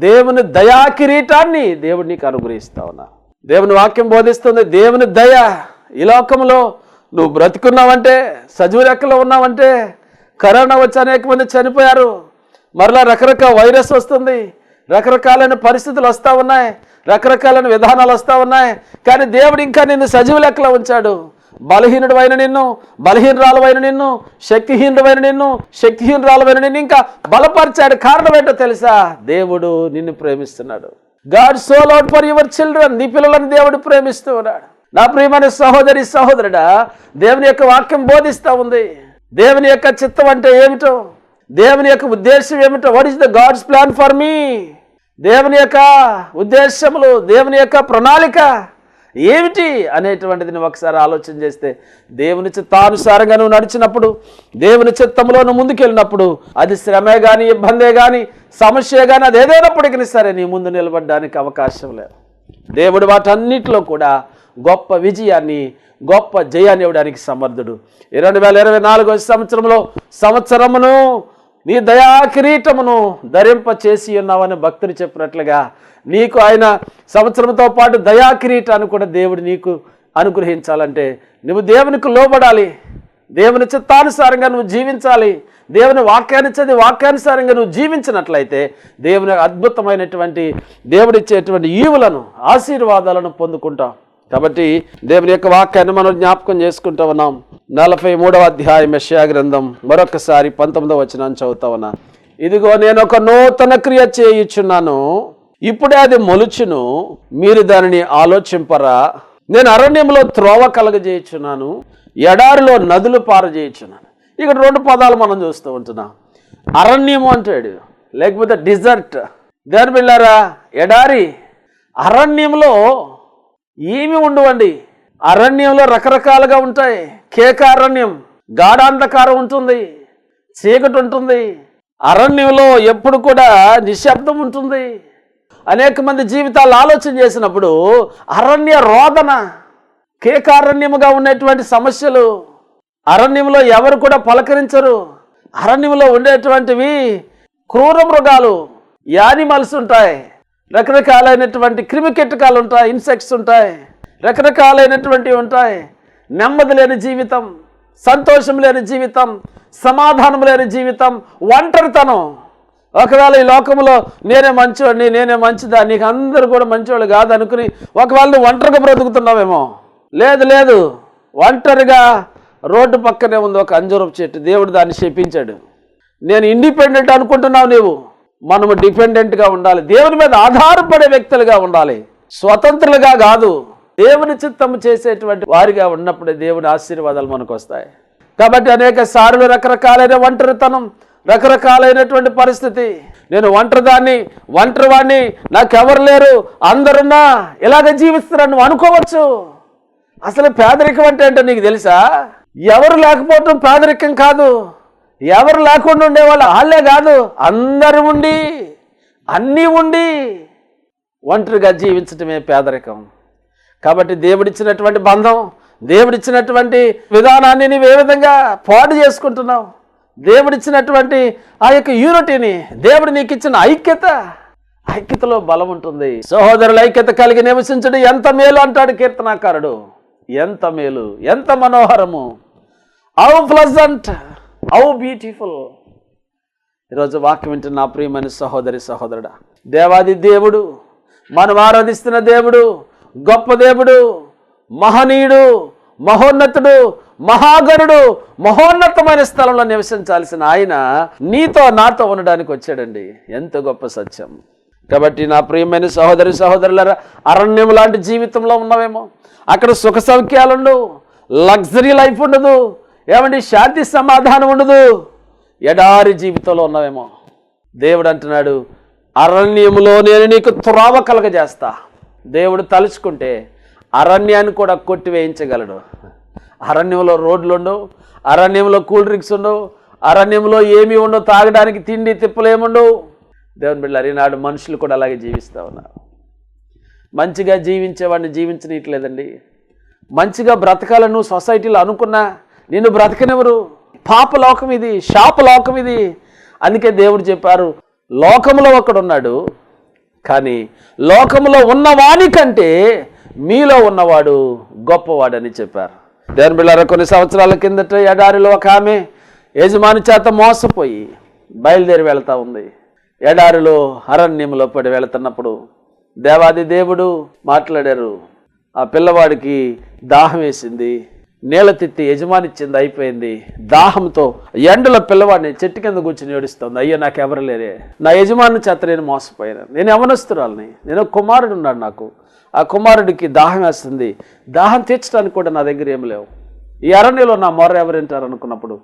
దేవుని దయా కిరీటాన్ని దేవుడు నీకు అనుగ్రహిస్తా ఉన్నా. దేవుని వాక్యం బోధిస్తుంది, దేవుని దయ ఈ లోకంలో నువ్వు బ్రతుకున్నావంటే, సజీవ లెక్కలో ఉన్నావంటే, కరోనా వచ్చి అనేక మంది చనిపోయారు, మరలా రకరకాల వైరస్ వస్తుంది, రకరకాలైన పరిస్థితులు వస్తూ ఉన్నాయి, రకరకాలైన విధానాలు వస్తూ ఉన్నాయి. కానీ దేవుడు ఇంకా నిన్ను సజీవ లెక్కలో ఉంచాడు. బలహీనుడైన నిన్ను, బలహీనరాలవైన నిన్ను, శక్తిహీనుడైన నిన్ను, శక్తిహీనరాలవైన నిన్ను ఇంకా బలపరిచాడు. కారణం ఏంటో తెలుసా? దేవుడు నిన్ను ప్రేమిస్తున్నాడు. God so loved for your children. నీ పిల్లలను దేవుడు ప్రేమిస్తూ ఉన్నాడు. నా ప్రియమైన సహోదరి సహోదరుడా, దేవుని యొక్క వాక్యం బోధిస్తూ ఉంది. దేవుని యొక్క చిత్తం అంటే ఏమిటో, దేవుని యొక్క ఉద్దేశం ఏమిటో, what is the God's plan for me, దేవుని యొక్క ఉద్దేశములు, దేవుని యొక్క ప్రణాళిక ఏమిటి అనేటువంటిది నువ్వు ఒకసారి ఆలోచన చేస్తే, దేవుని చిత్తానుసారంగా నువ్వు నడిచినప్పుడు, దేవుని చిత్తంలో నువ్వు ముందుకెళ్ళినప్పుడు, అది శ్రమే కానీ, ఇబ్బందే కానీ, సమస్య కానీ, అది ఏదైనప్పటికీ సరే నీ ముందు నిలబడడానికి అవకాశం లేదు. దేవుడు వాటన్నిటిలో కూడా గొప్ప విజయాన్ని, గొప్ప జయాన్ని ఇవ్వడానికి సమర్థుడు. 2024 సంవత్సరంలో సంవత్సరమును నీ దయా కిరీటమును ధరింప చేసి ఉన్నావని భక్తులు చెప్పినట్లుగా నీకు ఆయన సంవత్సరంతో పాటు దయా కిరీటాన్ని కూడా దేవుడు నీకు అనుగ్రహించాలంటే నువ్వు దేవునికి లోబడాలి. దేవుని చిత్తానుసారంగా నువ్వు జీవించాలి. దేవుని వాక్యాన్ని చదివి వాక్యానుసారంగా నువ్వు జీవించినట్లయితే దేవుని అద్భుతమైనటువంటి దేవుడిచ్చేటువంటి ఈవులను, ఆశీర్వాదాలను పొందుకుంటాం. కాబట్టి దేవుని యొక్క వాక్యాన్ని మనం జ్ఞాపకం చేసుకుంటూ ఉన్నాం. 43వ అధ్యాయం యెషయా గ్రంథం మరొకసారి 19వ వచనాన్ని చదువుతా ఉన్నా. ఇదిగో నేను ఒక నూతన క్రియ చేయుచున్నాను, ఇప్పుడే అది మొలుచును, మీరు దానిని ఆలోచింపరా. నేను అరణ్యంలో త్రోవ కలగజేయుచున్నాను, ఎడారిలో నదులు పారజేయుచున్నాను. ఇక్కడ 2 పదాలు మనం చూస్తూ ఉంటున్నాం. అరణ్యము అంటాడు, లేకపోతే డిజర్ట్. దేని బిళ్ళారా, ఎడారి. అరణ్యంలో ఏమి ఉండవండి. అరణ్యంలో రకరకాలుగా ఉంటాయి. కేకారణ్యం, గాఢాంధకారం ఉంటుంది, చీకటి ఉంటుంది. అరణ్యంలో ఎప్పుడు కూడా నిశ్శబ్దం ఉంటుంది. అనేక మంది జీవితాలు ఆలోచన చేసినప్పుడు అరణ్య రోదన, కేకారణ్యముగా ఉన్నటువంటి సమస్యలు, అరణ్యంలో ఎవరు కూడా పలకరించరు. అరణ్యంలో ఉండేటువంటివి క్రూర మృగాలు, యానిమల్స్ ఉంటాయి, రకరకాలైనటువంటి క్రిమికీటకాలు ఉంటాయి, ఇన్సెక్ట్స్ ఉంటాయి, రకరకాలైనటువంటివి ఉంటాయి. నెమ్మది లేని జీవితం, సంతోషం లేని జీవితం, సమాధానం లేని జీవితం, ఒంటరితనం. ఒకవేళ ఈ లోకంలో నేనే మంచివాడిని, నేనే మంచిదా, నీకు అందరూ కూడా మంచివాళ్ళు కాదనుకుని ఒకవేళ నువ్వు ఒంటరిగా బ్రతుకుతున్నావేమో. లేదు లేదు, ఒంటరిగా రోడ్డు పక్కనే ఉంది ఒక అంజూరపు చెట్టు. దేవుడు దాన్ని శపించాడు. నేను ఇండిపెండెంట్ అనుకుంటున్నావు నీవు. మనము డిపెండెంట్గా ఉండాలి. దేవుని మీద ఆధారపడే వ్యక్తులుగా ఉండాలి, స్వతంత్రులుగా కాదు. దేవుని చిత్తము చేసేటువంటి వారిగా ఉన్నప్పుడే దేవుని ఆశీర్వాదాలు మనకు వస్తాయి. కాబట్టి అనేక సార్లు రకరకాలైన ఒంటరితనం, రకరకాలైనటువంటి పరిస్థితి, నేను ఒంటరివాడిని, నాకెవరు లేరు, అందరున్నా ఇలాగ జీవిస్తున్నాను నువ్వు అనుకోవచ్చు. అసలు పేదరికం అంటే ఏంటో నీకు తెలుసా? ఎవరు లేకపోవటం పేదరికం కాదు. ఎవరు లేకుండా ఉండేవాళ్ళు వాళ్ళే కాదు, అందరూ ఉండి అన్నీ ఉండి ఒంటరిగా జీవించటమే పేదరికం. కాబట్టి దేవుడిచ్చినటువంటి బంధం, దేవుడిచ్చినటువంటి విధానాన్ని నీవు ఏ విధంగా పాడు చేసుకుంటున్నావు? దేవుడిచ్చినటువంటి ఆ యొక్క యూనిటీని, దేవుడు నీకు ఇచ్చిన ఐక్యతలో బలం ఉంటుంది. సహోదరుల ఐక్యత కలిగి నివసించడం ఎంత మేలు అంటాడు కీర్తనాకారుడు. ఎంత మేలు, ఎంత మనోహరము, హౌ ప్లెజెంట్, హౌ బ్యూటిఫుల్. ఈరోజు వాక్యం వింటున్న నా ప్రియమైన సహోదరి సహోదరుడా, దేవాది దేవుడు, మనం ఆరాధిస్తున్న దేవుడు గొప్ప దేవుడు, మహనీయుడు, మహోన్నతుడు, మహాగణుడు, మహోన్నతమైన స్థలంలో నివసించాల్సిన ఆయన నీతో నాతో ఉండడానికి వచ్చాడండి. ఎంత గొప్ప సత్యం. కాబట్టి నా ప్రియమైన సహోదరి సహోదరులారా, అరణ్యం లాంటి జీవితంలో ఉన్నావేమో, అక్కడ సుఖ సౌఖ్యాలుండవు, లగ్జరీ లైఫ్ ఉండదు, ఏమండి శాంతి సమాధానం ఉండదు, ఎడారి జీవితంలో ఉన్నావేమో. దేవుడు అంటున్నాడు, అరణ్యములో నేను నీకు త్రోవ కలగజేస్తా. దేవుడు తలుచుకుంటే అరణ్యాన్ని కూడా కొట్టివేయించగలడు. అరణ్యంలో రోడ్లు ఉండవు, అరణ్యంలో కూల్ డ్రింక్స్ ఉండవు, అరణ్యంలో ఏమీ ఉండవు, తాగడానికి తిండి తిప్పలు ఏముండవు. దేవుని బిడ్డలారా, ఈనాడు మనుషులు కూడా అలాగే జీవిస్తూ ఉన్నారు. మంచిగా జీవించేవాడిని జీవించనీయట్లేదండి. మంచిగా బ్రతకాలను సొసైటీలో అనుకున్నా నిన్ను బ్రతకనివ్వరు. పాపలోకం ఇది, శాపలోకం ఇది. అందుకే దేవుడు చెప్పారు, లోకంలో ఒకడున్నాడు, కానీ లోకంలో ఉన్నవాని కంటే మీలో ఉన్నవాడు గొప్పవాడని చెప్పారు. దేవుని బిడ్డలారా, కొన్ని సంవత్సరాల కిందట ఎడారిలో ఒక ఆమె యజమాని చేత మోసపోయి బయలుదేరి వెళ్తూ ఉంది. ఎడారిలో అరణ్యంలో పడి వెళుతున్నప్పుడు దేవాది దేవుడు మాట్లాడారు. ఆ పిల్లవాడికి దాహం వేసింది, నీళ్ళ తిత్తి యజమాని ఇచ్చింది, అయిపోయింది. దాహంతో ఎండలో పిల్లవాడిని చెట్టు కింద కూర్చుని ఏడుస్తుంది. అయ్యో నాకు ఎవరు లేరే, నా యజమాని చేత నేను మోసపోయాను, నేను యవనస్తురాలని, నేను కుమారుడు ఉన్నాడు నాకు, ఆ కుమారుడికి దాహం వేస్తుంది, దాహం తీర్చడానికి కూడా నా దగ్గర ఏమి లేవు, ఈ అరణ్యంలో నా మొర ఎవరు వింటారు అనుకున్నప్పుడు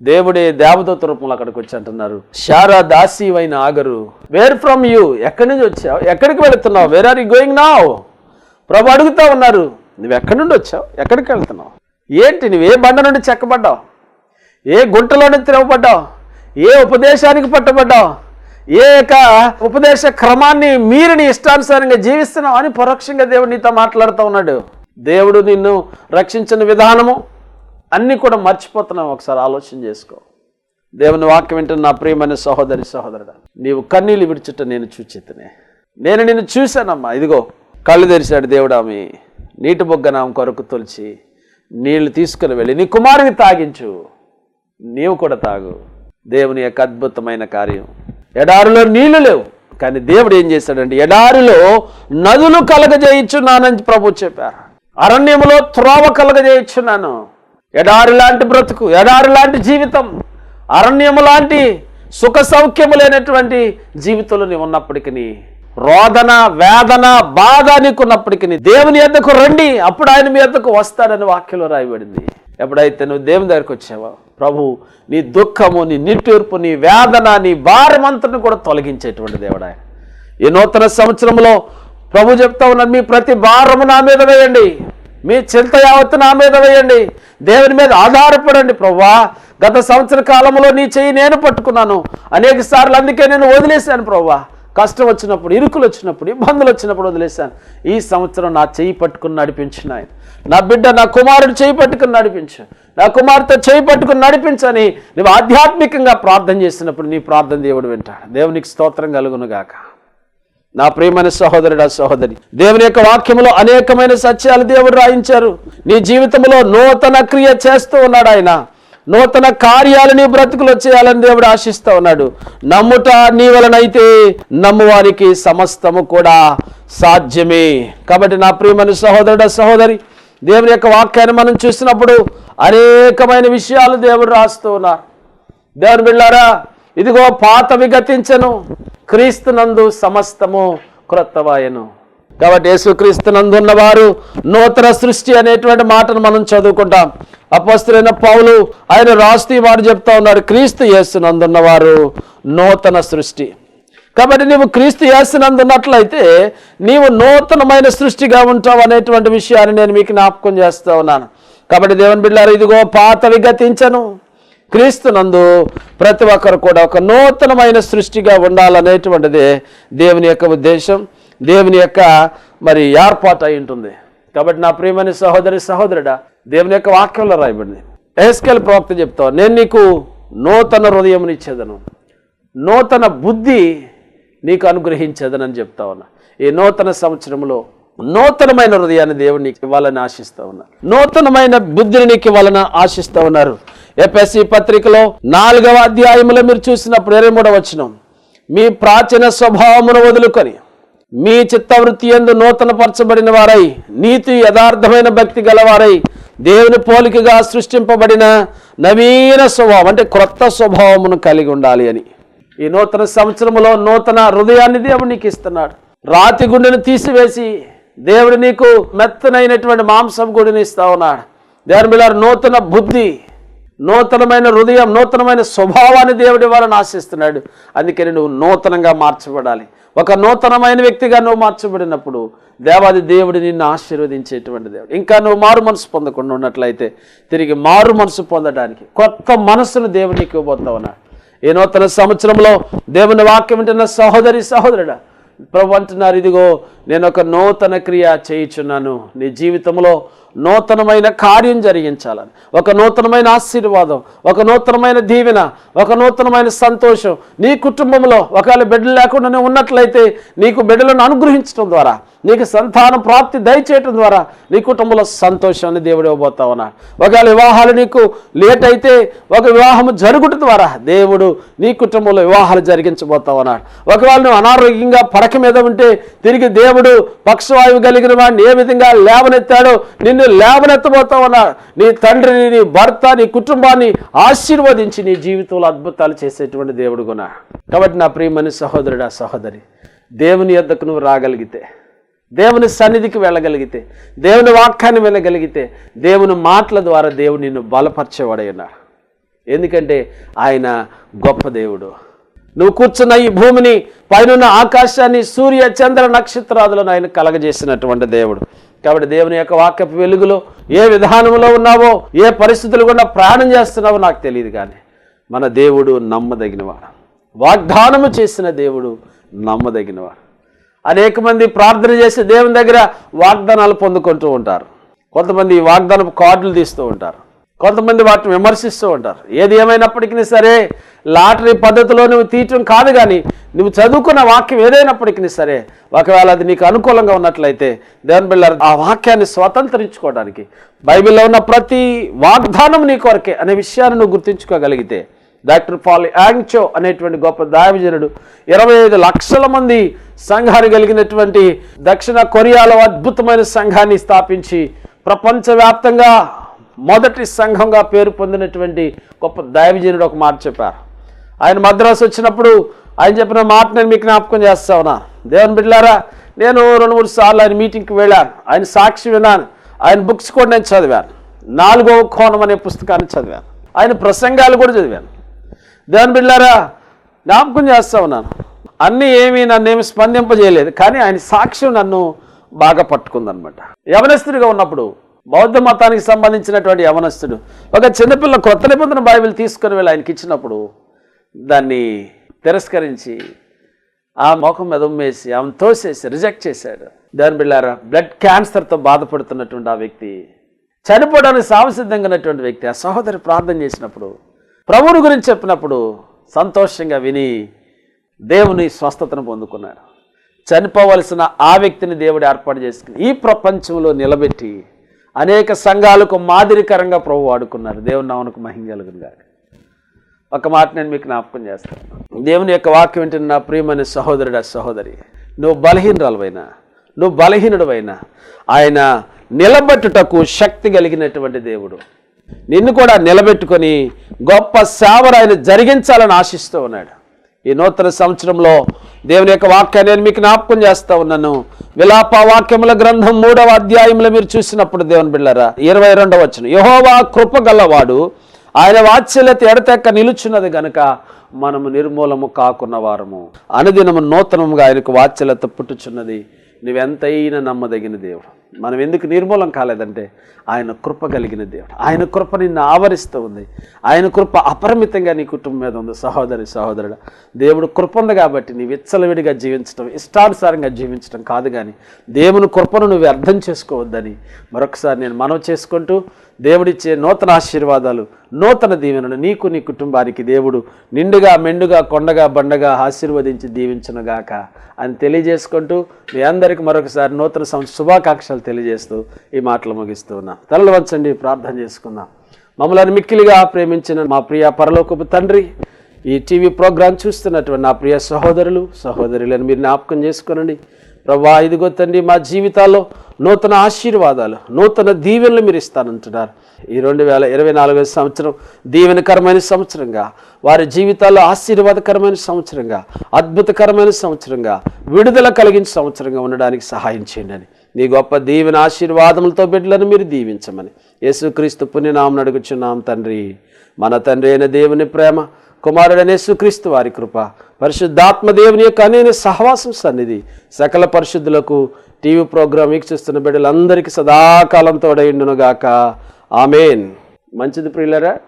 దేవుడే దేవదూత రూపంలో అక్కడికి వచ్చి అంటున్నారు, శారా దాసి అయిన ఆగరు, వేర్ ఫ్రమ్ యూ, ఎక్కడి నుంచి వచ్చావు, ఎక్కడికి వెళుతున్నావు, where are you going now. Prabhu అడుగుతా ఉన్నారు, నువ్వు ఎక్కడి నుండి వచ్చావు, ఎక్కడికి వెళ్తున్నావు, ఏంటి, నువ్వు ఏ బండ నుండి చెక్కబడ్డావు, ఏ గుంటలో నుండి తిరగబడ్డావు, ఏ ఉపదేశానికి పట్టబడ్డావు, ఏ యొక్క ఉపదేశ క్రమాన్ని మీరు నీ ఇష్టానుసారంగా జీవిస్తున్నావు అని పరోక్షంగా దేవుడు నీతో మాట్లాడుతూ ఉన్నాడు. దేవుడు నిన్ను రక్షించిన విధానము అన్నీ కూడా మర్చిపోతున్నావు. ఒకసారి ఆలోచన చేసుకో. దేవుని వాక్యం వింటున్న నా ప్రియమైన సహోదరి సహోదరుడా, నీవు కన్నీళ్ళు విడిచుట నేను చూచితనే, నేను నిన్ను చూశానమ్మా. ఇదిగో కళ్ళు తెరిచాడు దేవుడు. ఆమె నీటి బొగ్గన ఆమె కొరకు తొలిచి నీళ్లు తీసుకుని వెళ్ళి నీ కుమారుని తాగించు, నీవు కూడా తాగు. దేవుని యొక్క అద్భుతమైన కార్యం. ఎడారిలో నీళ్లు లేవు, కానీ దేవుడు ఏం చేశాడంటే ఎడారిలో నదులు కలగజేయించున్నానని ప్రభు చెప్పారు. అరణ్యములో త్రోవ కలగజేయించున్నాను. ఎడారి లాంటి బ్రతుకు, ఎడారి లాంటి జీవితం, అరణ్యము లాంటి సుఖ సౌఖ్యము లేనటువంటి జీవితంలో నీవు ఉన్నప్పటికీ, రోదన వేదన బాధ నీకున్నప్పటికీ దేవుని యొద్దకు రండి, అప్పుడు ఆయన మీ యొద్దకు వస్తాడని వాక్యంలో రాయబడింది. ఎప్పుడైతే నువ్వు దేవుని దగ్గరికి వచ్చావో ప్రభు నీ దుఃఖము, నీ నిట్టూర్పు, నీ వేదన, నీ భారమంతను కూడా తొలగించేటువంటి దేవుడు ఆయన. ఈ నూతన సంవత్సరంలో ప్రభు చెప్తా ఉన్నాడు, మీ ప్రతి భారము నా మీద వేయండి, మీ చింత యావత్తు నా మీద వేయండి, దేవుని మీద ఆధారపడండి. ప్రభువా, గత సంవత్సర కాలంలో నీ చెయ్యి నేను పట్టుకున్నాను అనేక సార్లు, అందుకే నేను వదిలేశాను ప్రభువా. కష్టం వచ్చినప్పుడు, ఇరుకులు వచ్చినప్పుడు, ఇబ్బందులు వచ్చినప్పుడు వదిలేశాను. ఈ సంవత్సరం నా చెయ్యి పట్టుకుని నడిపించిన ఆయన, నా బిడ్డ, నా కుమారుడు చెయ్యి పట్టుకుని నడిపించు, నా కుమార్తె చెయ్యి పట్టుకుని నడిపించని నువ్వు ఆధ్యాత్మికంగా ప్రార్థన చేసినప్పుడు నీ ప్రార్థన దేవుడు వింటాడు. దేవునికి స్తోత్రం కలుగును గాక. నా ప్రియమైన సహోదరుడా సహోదరి, దేవుని యొక్క వాక్యములో అనేకమైన సత్యాలు దేవుడు రాయించారు. నీ జీవితంలో నూతన క్రియ చేస్తూ ఉన్నాడు ఆయన. నూతన కార్యాలు నీ బ్రతుకులో చేయాలని దేవుడు ఆశిస్తూ ఉన్నాడు. నమ్ముట నీ వలనైతే నమ్మువారికి సమస్తము కూడా సాధ్యమే. కాబట్టి నా ప్రియమైన సహోదరుడా సహోదరి, దేవుని యొక్క వాక్యాన్ని మనం చూసినప్పుడు అనేకమైన విషయాలు దేవుడు రాస్తూ ఉన్నారు. దేవుని బిడ్డలారా, ఇదిగో పాతవి గతించెను, క్రీస్తునందు సమస్తము క్రొత్తవాయెను. కాబట్టి యేసుక్రీస్తునందు ఉన్నవారు నూతన సృష్టి అనేటువంటి మాటను మనం చదువుకుంటాం. అపోస్తలుడైన పౌలు ఆయన రాస్తూ వారు చెప్తా ఉన్నారు, క్రీస్తు యేసునందు ఉన్నవారు నూతన సృష్టి. కాబట్టి నీవు క్రీస్తు యేసునందు ఉన్నట్లయితే నీవు నూతనమైన సృష్టిగా ఉంటావు అనేటువంటి విషయాన్ని నేను మీకు జ్ఞాపకం చేస్తూ ఉన్నాను. కాబట్టి దేవుని బిడ్డలారా, ఇదిగో పాతవి గతించెను, క్రీస్తునందు ప్రతి ఒక్కరు కూడా ఒక నూతనమైన సృష్టిగా ఉండాలనేటువంటిదే దేవుని యొక్క ఉద్దేశం, దేవుని యొక్క మరి ఏర్పాటు అయి ఉంటుంది. కాబట్టి నా ప్రియమైన సహోదరి సహోదరుడా, దేవుని యొక్క వాక్యంలో రాయబడింది. యెహెజ్కేలు ప్రవక్త చెప్తావు, నేను నీకు నూతన హృదయమునిచ్చేదను, నూతన బుద్ధి నీకు అనుగ్రహించేదనని చెప్తా ఉన్నా. ఈ నూతన సంవత్సరంలో నూతనమైన హృదయాన్ని దేవుడు నీకు ఇవ్వాలని ఆశిస్తూ ఉన్నారు, నూతనమైన బుద్ధిని నీకు ఇవ్వాలని ఆశిస్తూ ఉన్నారు. ఎఫెసీ పత్రికలో 4వ అధ్యాయంలో మీరు చూసినప్పుడు 23వ వచనం, మీ ప్రాచీన స్వభావమును వదులుకొని మీ చిత్తవృత్తి యందు నూతన పరచబడిన వారై నీతి యథార్థమైన భక్తి గలవారై దేవుని పోలికగా సృష్టింపబడిన నవీన స్వభావం అంటే క్రొత్త స్వభావమును కలిగి ఉండాలి అని. ఈ నూతన సంవత్సరంలో నూతన హృదయాన్ని దేవుడు నీకు ఇస్తున్నాడు. రాతి గుండెను తీసివేసి దేవుడు నీకు మెత్తనైనటువంటి మాంసం గుడిని ఇస్తా ఉన్నాడు. దేవుని బిడ్డలారా, నూతన బుద్ధి, నూతనమైన హృదయం, నూతనమైన స్వభావాన్ని దేవుడి వారిని ఆశిస్తున్నాడు. అందుకని నువ్వు నూతనంగా మార్చబడాలి. ఒక నూతనమైన వ్యక్తిగా నువ్వు మార్చబడినప్పుడు దేవాది దేవుడు నిన్ను ఆశీర్వదించేటువంటి దేవుడు. ఇంకా నువ్వు మారు మనసు పొందకుండా ఉన్నట్లయితే తిరిగి మారు మనసు పొందడానికి కొత్త మనసును దేవుడు నీకు ఇవ్వబోతా ఉన్నాడు. ఈ నూతన సంవత్సరంలో దేవుని వాక్యం వింటున్న సహోదరి సహోదరుడా, ప్రభు అంటున్నారు, ఇదిగో నేను ఒక నూతన క్రియ చేయుచున్నాను. నీ జీవితంలో నూతనమైన కార్యం జరిగించాలని, ఒక నూతనమైన ఆశీర్వాదం, ఒక నూతనమైన దీవెన, ఒక నూతనమైన సంతోషం నీ కుటుంబంలో. ఒకవేళ బిడ్డలు లేకుండా నువ్వు ఉన్నట్లయితే నీకు బిడ్డలను అనుగ్రహించడం ద్వారా, నీకు సంతానం ప్రాప్తి దయచేయటం ద్వారా నీ కుటుంబంలో సంతోషాన్ని దేవుడు ఇవ్వబోతా ఉన్నాడు. ఒకవేళ వివాహాలు నీకు లేట్ అయితే ఒక వివాహం జరుగుట ద్వారా దేవుడు నీ కుటుంబంలో వివాహాలు జరిగించబోతా ఉన్నాడు. ఒకవేళ నువ్వు అనారోగ్యంగా పడక మీద ఉంటే తిరిగి దేవుడు పక్షవాయువు కలిగిన వాడిని ఏ విధంగా లేవనెత్తాడో నిన్ను లేవనెత్తబోతా ఉన్నాడు. నీ తండ్రిని, నీ భర్త, నీ కుటుంబాన్ని ఆశీర్వదించి నీ జీవితంలో అద్భుతాలు చేసేటువంటి దేవుడు గుణ. కాబట్టి నా ప్రియమైన సహోదరుడా సహోదరి, దేవుని యొద్దకు నువ్వు రాగలిగితే, దేవుని సన్నిధికి వెళ్ళగలిగితే, దేవుని వాక్యాన్ని వినగలిగితే, దేవుని మాటల ద్వారా దేవుడు నిన్ను బలపరిచేవాడై ఉన్నాడు. ఎందుకంటే ఆయన గొప్ప దేవుడు. నువ్వు కూర్చున్న ఈ భూమిని, పైనున్న ఆకాశాన్ని, సూర్య చంద్ర నక్షత్రాదులను ఆయన కలగజేసినటువంటి దేవుడు. కాబట్టి దేవుని యొక్క వాక్యపు వెలుగులో ఏ విధానంలో ఉన్నావో, ఏ పరిస్థితులు కూడా ప్రయాణం చేస్తున్నావో నాకు తెలియదు, కానీ మన దేవుడు నమ్మదగినవాడు. వాగ్దానము చేసిన దేవుడు నమ్మదగినవాడు. అనేక మంది ప్రార్థన చేసి దేవుని దగ్గర వాగ్దానాలు పొందుకుంటూ ఉంటారు. కొంతమంది వాగ్దానపు కార్డులు తీస్తూ ఉంటారు, కొంతమంది వాటిని విమర్శిస్తూ ఉంటారు. ఏది ఏమైనప్పటికీ సరే లాటరీ పద్ధతిలో నువ్వు తీయటం కాదు, కానీ నువ్వు చదువుకున్న వాక్యం ఏదైనప్పటికీ సరే ఒకవేళ అది నీకు అనుకూలంగా ఉన్నట్లయితే దేవుని బిడ్డలారా, ఆ వాక్యాన్ని స్వతంత్రించుకోవడానికి బైబిల్లో ఉన్న ప్రతి వాగ్దానం నీ కొరకే అనే విషయాన్ని నువ్వు గుర్తించుకోగలిగితే, డాక్టర్ పాల్ యాంగ్చో అనేటువంటి గొప్ప దైవజనుడు 25 లక్షల మంది సంఘాన్ని కలిగినటువంటి దక్షిణ కొరియాలో అద్భుతమైన సంఘాన్ని స్థాపించి ప్రపంచవ్యాప్తంగా మొదటి సంఘంగా పేరు పొందినటువంటి గొప్ప దైవజనుడు ఒక మాట చెప్పారు. ఆయన మద్రాసు వచ్చినప్పుడు ఆయన చెప్పిన మాట నేను మీకు జ్ఞాపకం చేస్తా ఉన్నా. దేవుని బిడ్డలారా, నేను 2-3 సార్లు ఆయన మీటింగ్కి వెళ్ళాను, ఆయన సాక్షి విన్నాను, ఆయన బుక్స్ కూడా నేను చదివాను. 4వ కోణం అనే పుస్తకాన్ని చదివాను, ఆయన ప్రసంగాలు కూడా చదివాను. దేవుని బిడ్డలారా, జ్ఞాపకం చేస్తా ఉన్నాను. నన్నేమి స్పందింపజేయలేదు, కానీ ఆయన సాక్ష్యం నన్ను బాగా పట్టుకుందనమాట. యవనస్తుడిగా ఉన్నప్పుడు బౌద్ధ మతానికి సంబంధించినటువంటి యవనస్తుడు ఒక చిన్నపిల్ల కొత్త నిబంధన బైబిల్ తీసుకుని వెళ్ళి ఆయనకి ఇచ్చినప్పుడు దాన్ని తిరస్కరించి ఆ ముఖం మీద ఉమ్మేసి ఆమెను తోసేసి రిజెక్ట్ చేశాడు. దేవుని బిడ్డలారా, బ్లడ్ క్యాన్సర్తో బాధపడుతున్నటువంటి ఆ వ్యక్తి, చనిపోవడానికి సావసిద్ధంగా ఉన్నటువంటి వ్యక్తి ఆ సహోదరి ప్రార్థన చేసినప్పుడు, ప్రభువుని గురించి చెప్పినప్పుడు సంతోషంగా విని దేవుని స్వస్థతను పొందుకున్నాడు. చనిపోవలసిన ఆ వ్యక్తిని దేవుడు ఏర్పాటు చేసుకుని ఈ ప్రపంచంలో నిలబెట్టి అనేక సంఘాలకు మాదిరికరంగా ప్రభు వాడుకున్నారు. దేవుని నామమునకు మహిమ కలుగును గాక. ఒక మాట నేను మీకు జ్ఞాపకం చేస్తాను. దేవుని యొక్క వాక్యం వింటున్న నా ప్రియమైన సహోదరుడా సహోదరి, నువ్వు బలహీనురాలువైనా, నువ్వు బలహీనుడివైనా ఆయన నిలబెట్టుటకు శక్తి కలిగినటువంటి దేవుడు. నిన్ను కూడా నిలబెట్టుకొని గొప్ప సేవను ఆయన జరిగించాలని ఆశిస్తూ ఉన్నాడు. ఈ నూతన సంవత్సరంలో దేవుని యొక్క వాక్యాన్ని నేను మీకు జ్ఞాపకం చేస్తూ ఉన్నాను. విలాప వాక్యముల గ్రంథం 3వ అధ్యాయంలో మీరు చూసినప్పుడు దేవుని బిడ్డలారా, 22వ వచనం, యెహోవా కృప గలవాడు, ఆయన వాత్సల్యత ఎడతెక్క నిలుచున్నది గనుక మనము నిర్మూలము కాకున్న వారము. అనుదినము నూతనముగా ఆయనకు వాత్సల్యత పుట్టుచున్నది. నువ్వెంతైనా నమ్మదగిన దేవుడు. మనం ఎందుకు నిర్మూలం కాలేదంటే ఆయన కృప కలిగిన దేవుడు. ఆయన కృప నిన్ను ఆవరిస్తూ ఉంది. ఆయన కృప అపరిమితంగా నీ కుటుంబం మీద ఉంది. సహోదరి సహోదరుడు, దేవుడు కృప ఉంది కాబట్టి నీవు విచ్చలవిడిగా జీవించడం, ఇష్టానుసారంగా జీవించడం కాదు, కానీ దేవుని కృపను నువ్వు అర్థం చేసుకోవద్దని మరొకసారి నేను మనవి చేసుకుంటూ, దేవుడిచ్చే నూతన ఆశీర్వాదాలు, నూతన దీవెనలు నీకు నీ కుటుంబానికి దేవుడు నిండుగా మెండుగా కొండగా బండగా ఆశీర్వదించి దీవించునుగాక అని తెలియజేసుకుంటూ మీ అందరికీ మరొకసారి నూతన సంవత్సర శుభాకాంక్షలు తెలియజేస్తూ ఈ మాటలు ముగిస్తూ ఉన్నాం. తలలు వంచండి, ప్రార్థన చేసుకుందాం. మమ్మల్ని మిక్కిలిగా ప్రేమించిన మా ప్రియ పరలోకపు తండ్రి, ఈ టీవీ ప్రోగ్రాం చూస్తున్నటువంటి నా ప్రియ సహోదరులు సహోదరులను మీరు జ్ఞాపకం చేసుకోనండి. ప్రభువా, ఇదిగో తండ్రి, మా జీవితాల్లో నూతన ఆశీర్వాదాలు, నూతన దీవెనలు మీరు ఇస్తానంటున్నారు. ఈ 2024 సంవత్సరం దీవెనకరమైన సంవత్సరంగా, వారి జీవితాల్లో ఆశీర్వాదకరమైన సంవత్సరంగా, అద్భుతకరమైన సంవత్సరంగా, విడుదల కలిగిన సంవత్సరంగా ఉండడానికి సహాయం చేయండి అని నీ గొప్ప దీవెన ఆశీర్వాదములతో బిడ్డలను మీరు దీవించమని యేసుక్రీస్తు పుణ్యనామమున అడుగుచున్నాం తండ్రి. మన తండ్రి అయిన దేవుని ప్రేమ, కుమారుడైన యేసుక్రీస్తు వారి కృప, పరిశుద్ధాత్మ దేవుని యొక్క అనేక సహవాసం సన్నిధి సకల పరిశుద్ధులకు టీవీ ప్రోగ్రాం వీక్షిస్తున్న బిడ్డలందరికీ సదాకాలం తోడైండునుగాక. ఆమెన్. మంచిది ప్రియులరా,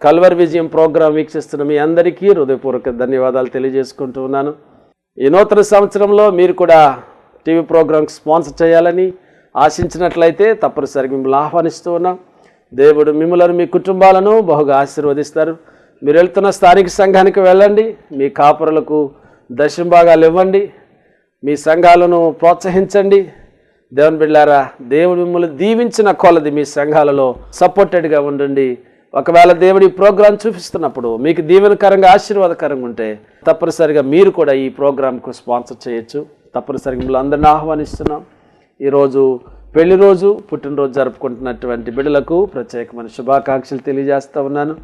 కల్వరి విజయం ప్రోగ్రాం వీక్షిస్తున్న మీ అందరికీ హృదయపూర్వక ధన్యవాదాలు తెలియజేసుకుంటూ ఉన్నాను. ఈ నూతన సంవత్సరంలో మీరు కూడా టీవీ ప్రోగ్రాంకి స్పాన్సర్ చేయాలని ఆశించినట్లయితే తప్పనిసరిగా మిమ్మల్ని ఆహ్వానిస్తూ ఉన్నాం. దేవుడు మిమ్మల్ని, మీ కుటుంబాలను బహుగా ఆశీర్వదిస్తారు. మీరు వెళ్తున్న స్థానిక సంఘానికి వెళ్ళండి, మీ కాపురులకు దశంభాగాలు ఇవ్వండి, మీ సంఘాలను ప్రోత్సహించండి. దేవుని బిడ్డలారా, దేవుడు మిమ్మల్ని దీవించిన కొలది మీ సంఘాలలో సపోర్టెడ్గా ఉండండి. ఒకవేళ దేవుడి ప్రోగ్రాం చూపిస్తున్నప్పుడు మీకు దీవెనకరంగా ఆశీర్వాదకరంగా ఉంటే తప్పనిసరిగా మీరు కూడా ఈ ప్రోగ్రాంకు స్పాన్సర్ చేయొచ్చు. తప్పనిసరిగా మిమ్మల్ని అందరినీ ఆహ్వానిస్తున్నాం. ఈరోజు పెళ్లి రోజు, పుట్టినరోజు జరుపుకుంటున్నటువంటి బిడ్డలకు ప్రత్యేకమైన శుభాకాంక్షలు తెలియజేస్తూ ఉన్నాను.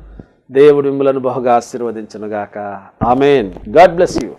దేవుడు మిమ్మలను బహుగా ఆశీర్వదించునుగాక. ఆమెన్. God bless you.